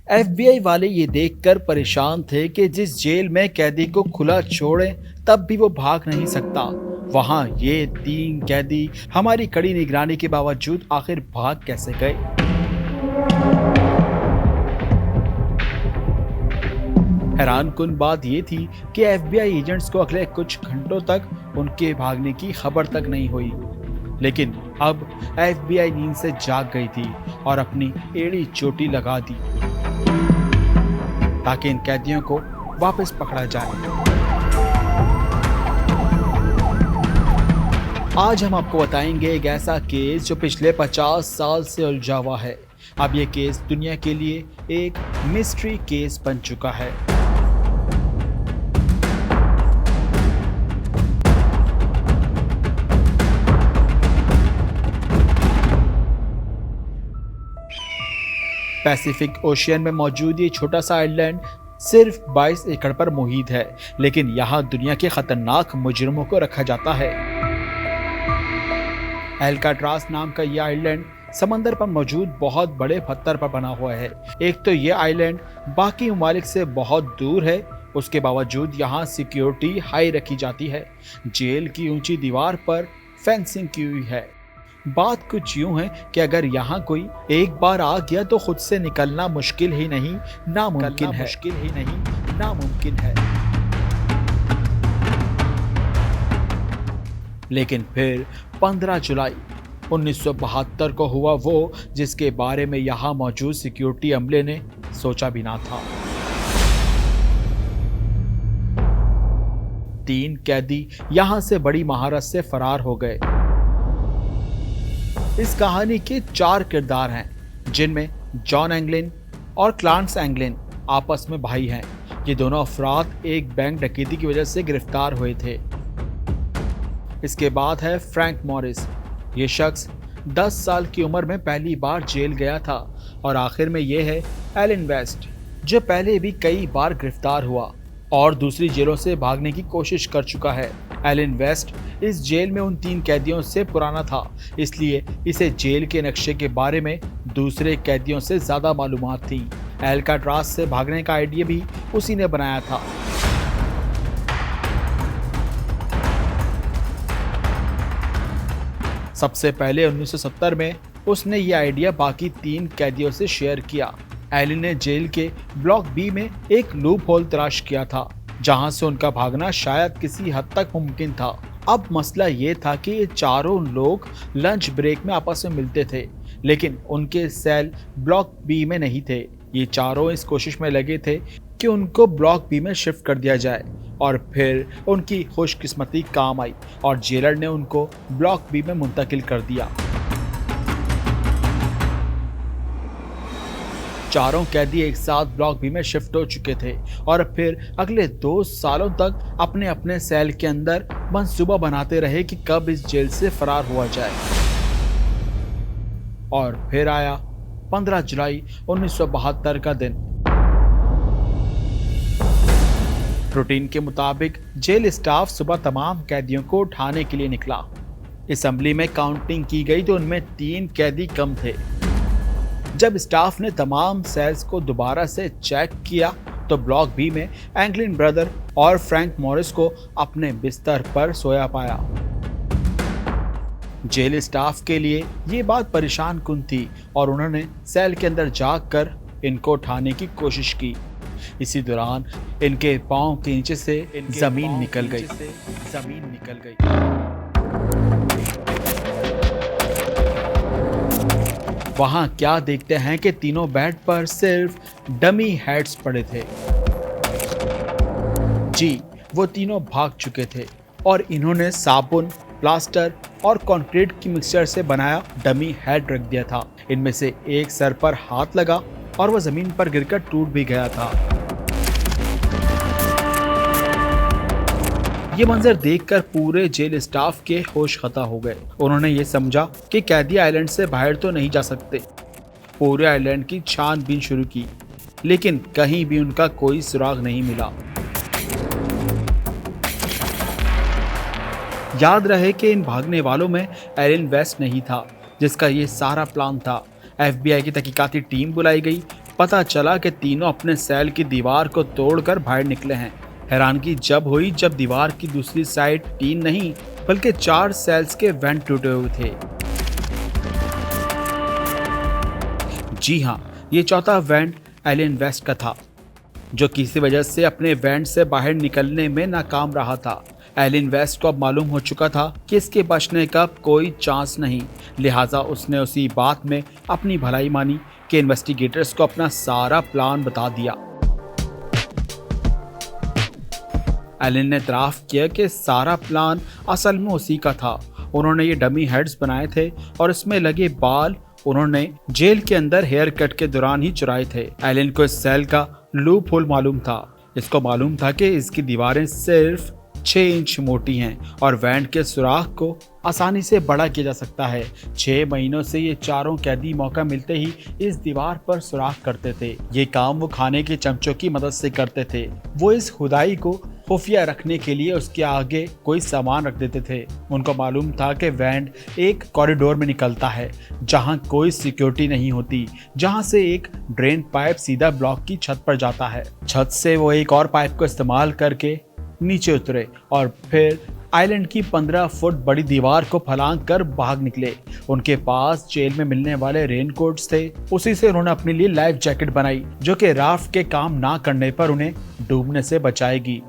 FBI वाले ये देखकर परेशान थे कि जिस जेल में कैदी को खुला छोड़ें तब भी वो भाग नहीं सकता, वहां ये तीन कैदी हमारी कड़ी निगरानी के बावजूद आखिर भाग कैसे गए। हैरानकुन बात ये थी कि एफबीआई एजेंट्स को अगले कुछ घंटों तक उनके भागने की खबर तक नहीं हुई। लेकिन अब एफबीआई नींद से जाग गई थी और अपनी एड़ी चोटी लगा दी ताकि इन कैदियों को वापस पकड़ा जाए। आज हम आपको बताएंगे एक ऐसा केस जो पिछले 50 साल से उलझा हुआ है। अब ये केस दुनिया के लिए एक मिस्ट्री केस बन चुका है। पैसिफिक ओशियन में मौजूद ये छोटा सा आइलैंड सिर्फ 22 एकड़ पर मुहित है, लेकिन यहाँ दुनिया के खतरनाक मुजरिमों को रखा जाता है। एल्काट्रास नाम का यह आइलैंड समंदर पर मौजूद बहुत बड़े पत्थर पर बना हुआ है। एक तो यह आइलैंड बाकी ममालिक से बहुत दूर है, उसके बावजूद यहाँ सिक्योरिटी हाई रखी जाती है। जेल की ऊंची दीवार पर फेंसिंग की हुई है। बात कुछ यूं है कि अगर यहाँ कोई एक बार आ गया तो खुद से निकलना मुश्किल ही नहीं नामुमकिन है। लेकिन फिर 15 जुलाई 1972 को हुआ वो जिसके बारे में यहाँ मौजूद सिक्योरिटी अमले ने सोचा भी ना था। 3 कैदी यहाँ से बड़ी महारत से फरार हो गए। इस कहानी के 4 किरदार हैं, जिनमें जॉन एंगलिन और क्लांस एंगलिन आपस में भाई हैं। ये दोनों अफराद एक बैंक डकैती की वजह से गिरफ्तार हुए थे। इसके बाद है फ्रैंक मॉरिस। ये शख्स 10 साल की उम्र में पहली बार जेल गया था। और आखिर में ये है एलन वेस्ट, जो पहले भी कई बार गिरफ्तार हुआ और दूसरी जेलों से भागने की कोशिश कर चुका है। एलन वेस्ट इस जेल में उन 3 कैदियों से पुराना था, इसलिए इसे जेल के नक्शे के बारे में दूसरे कैदियों से ज्यादा मालूमात थी। एल्काट्रास से भागने का आइडिया भी उसी ने बनाया था। सबसे पहले 1970 में उसने ये आइडिया बाकी 3 कैदियों से शेयर किया। एलन ने जेल के ब्लॉक बी में एक लूप होल तलाश किया था, जहां से उनका भागना शायद किसी हद तक मुमकिन था। अब मसला ये था कि ये चारों लोग लंच ब्रेक में आपस में मिलते थे, लेकिन उनके सेल ब्लॉक बी में नहीं थे। ये चारों इस कोशिश में लगे थे कि उनको ब्लॉक बी में शिफ्ट कर दिया जाए, और फिर उनकी खुशकिस्मती काम आई और जेलर ने उनको ब्लॉक बी में मुंतकिल कर दिया। चारों कैदी एक साथ ब्लॉक बी में शिफ्ट हो चुके थे और फिर अगले 2 सालों तक अपने अपने सेल के अंदर मंसूबा बनाते रहे कि कब इस जेल से फरार हुआ जाए। और फिर आया 15 जुलाई 1972 का दिन। रूटीन के मुताबिक जेल स्टाफ सुबह तमाम कैदियों को उठाने के लिए निकला। असेंबली में काउंटिंग की गई तो उनमें 3 कैदी कम थे। जब स्टाफ ने तमाम सेल्स को दोबारा से चेक किया तो ब्लॉक बी में एंगलिन ब्रदर और फ्रैंक मॉरिस को अपने बिस्तर पर सोया पाया। जेल स्टाफ के लिए ये बात परेशान कुन थी और उन्होंने सेल के अंदर जाकर इनको उठाने की कोशिश की। इसी दौरान इनके पांव के नीचे से जमीन निकल गई। वहां क्या देखते हैं कि तीनों बेड पर सिर्फ डमी हेड्स पड़े थे। जी, वो तीनों भाग चुके थे और इन्होंने साबुन, प्लास्टर और कंक्रीट की मिक्सचर से बनाया डमी हेड रख दिया था। इनमें से एक सर पर हाथ लगा और वह जमीन पर गिरकर टूट भी गया था। ये मंजर देखकर पूरे जेल स्टाफ के होश खता हो गए। उन्होंने ये समझा कि कैदी आइलैंड से बाहर तो नहीं जा सकते। पूरे आइलैंड की छानबीन शुरू की, लेकिन कहीं भी उनका कोई सुराग नहीं मिला। याद रहे कि इन भागने वालों में एलन वेस्ट नहीं था, जिसका ये सारा प्लान था। एफबीआई की तहकीकाती टीम बुलाई गई पता चला कि तीनों अपने सेल की दीवार को तोड़कर बाहर निकले हैं। हैरानगी जब हुई जब दीवार की दूसरी साइड 3 नहीं बल्कि 4 सेल्स के वेंट टूटे हुए थे। जी हाँ, ये चौथा वेंट एलन वेस्ट का था, जो किसी वजह से अपने वेंट से बाहर निकलने में नाकाम रहा था। एलन वेस्ट को अब मालूम हो चुका था कि इसके बचने का कोई चांस नहीं, लिहाजा उसने उसी बात में अपनी भलाई मानी कि इन्वेस्टिगेटर्स को अपना सारा प्लान बता दिया। एलन ने इतराफ किया कि सारा प्लान असल में उसी का था। उन्होंने ये डमी हेड्स बनाए थे और इसमें लगे बाल उन्होंने जेल के अंदर हेयर कट के दौरान ही चुराए थे। एलन को इस सेल का लूप होल मालूम था। इसको मालूम था कि इसकी दीवारें सिर्फ 6 इंच मोटी हैं और वेंट के सुराख को आसानी से बड़ा किया जा सकता है। 6 महीनों से ये चारों कैदी मौका मिलते ही इस दीवार पर सुराख करते थे। ये काम वो खाने के चमचों की मदद से करते थे। वो इस खुदाई को खुफिया रखने के लिए उसके आगे कोई सामान रख देते थे। उनको मालूम था कि वेंट एक कॉरिडोर में निकलता है जहां कोई सिक्योरिटी नहीं होती, जहां से एक ड्रेन पाइप सीधा ब्लॉक की छत पर जाता है। छत से वो एक और पाइप को इस्तेमाल करके नीचे उतरे और फिर आइलैंड की 15 फुट बड़ी दीवार को फलांग कर भाग निकले। उनके पास जेल में मिलने वाले रेनकोट्स थे। उसी से उन्होंने अपने लिए लाइफ जैकेट बनाई जो कि राफ्ट के काम ना करने पर उन्हें डूबने से बचाएगी।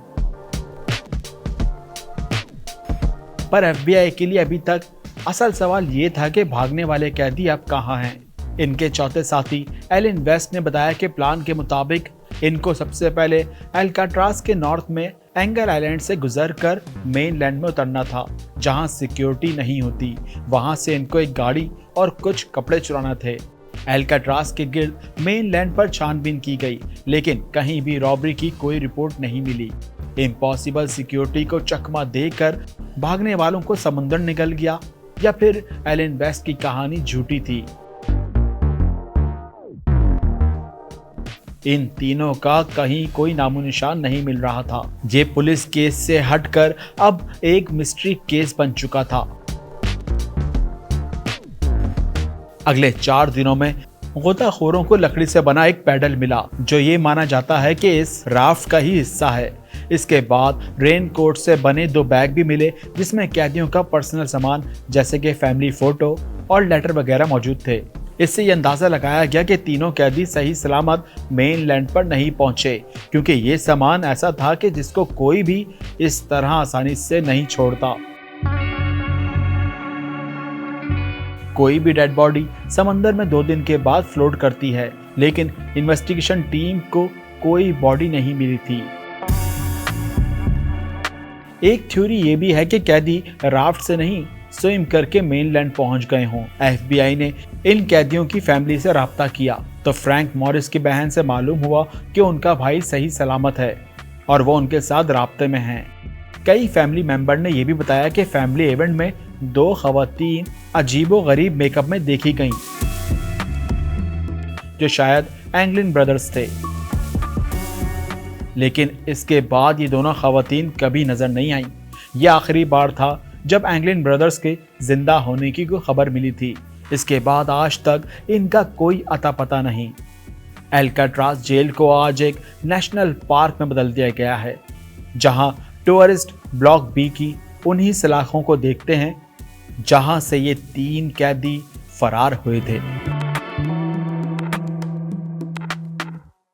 पर एफबीआई के लिए अभी तक असल सवाल ये था कि भागने वाले कैदी अब कहाँ हैं। इनके चौथे साथी एलन वेस्ट ने बताया कि प्लान के मुताबिक इनको सबसे पहले अल्काट्राज के नॉर्थ में एंगर आइलैंड से गुजरकर मेनलैंड में उतरना था, जहां सिक्योरिटी नहीं होती। वहां से इनको एक गाड़ी और कुछ कपड़े चुराना थे। अल्काट्राज के गिर्द मेनलैंड पर छानबीन की गई, लेकिन कहीं भी रॉबरी की कोई रिपोर्ट नहीं मिली। इम्पॉसिबल सिक्योरिटी को चकमा देकर भागने वालों को समुंदर निकल गया, या फिर एलन वेस्ट की कहानी झूठी थी। इन तीनों का कहीं कोई नामो निशान नहीं मिल रहा था। ये पुलिस केस से हटकर अब एक मिस्ट्री केस बन चुका था। अगले 4 दिनों में गोताखोरों को लकड़ी से बना एक पैडल मिला, जो ये माना जाता है कि इस राफ्ट का ही हिस्सा है। इसके बाद रेनकोट से बने 2 बैग भी मिले, जिसमें कैदियों का पर्सनल सामान जैसे कि फैमिली फोटो और लेटर वगैरह मौजूद थे। इससे ये अंदाजा लगाया गया कि तीनों कैदी सही सलामत मेनलैंड पर नहीं पहुंचे, क्योंकि ये सामान ऐसा था कि जिसको कोई भी इस तरह आसानी से नहीं छोड़ता। कोई भी डेड बॉडी समंदर में 2 दिन के बाद फ्लोट करती है, लेकिन इन्वेस्टिगेशन टीम को कोई बॉडी नहीं मिली थी। एक थ्योरी ये भी है कि कैदी राफ्ट से नहीं स्विम करके मेनलैंड पहुंच गए हों। एफबीआई ने इन कैदियों की फैमिली से राब्ता किया तो फ्रैंक मॉरिस की बहन से मालूम हुआ कि उनका भाई सही सलामत है और वो उनके साथ राब्ते में हैं। कई फैमिली मेंबर ने यह भी बताया कि फैमिली इवेंट में 2 खवातीन अजीबो-गरीब मेकअप में देखी गईं, जो शायद एंगलिन ब्रदर्स थे। लेकिन इसके बाद ये दोनों खवातीन कभी नजर नहीं आई। यह आखिरी बार था जब एंगलिन ब्रदर्स के जिंदा होने की कोई खबर मिली थी। इसके बाद आज तक इनका कोई अता पता नहीं। अल्काट्राज जेल को आज एक नेशनल पार्क में बदल दिया गया है, जहां टूरिस्ट ब्लॉक बी की उन्हीं सलाखों को देखते हैं जहां से ये 3 कैदी फरार हुए थे।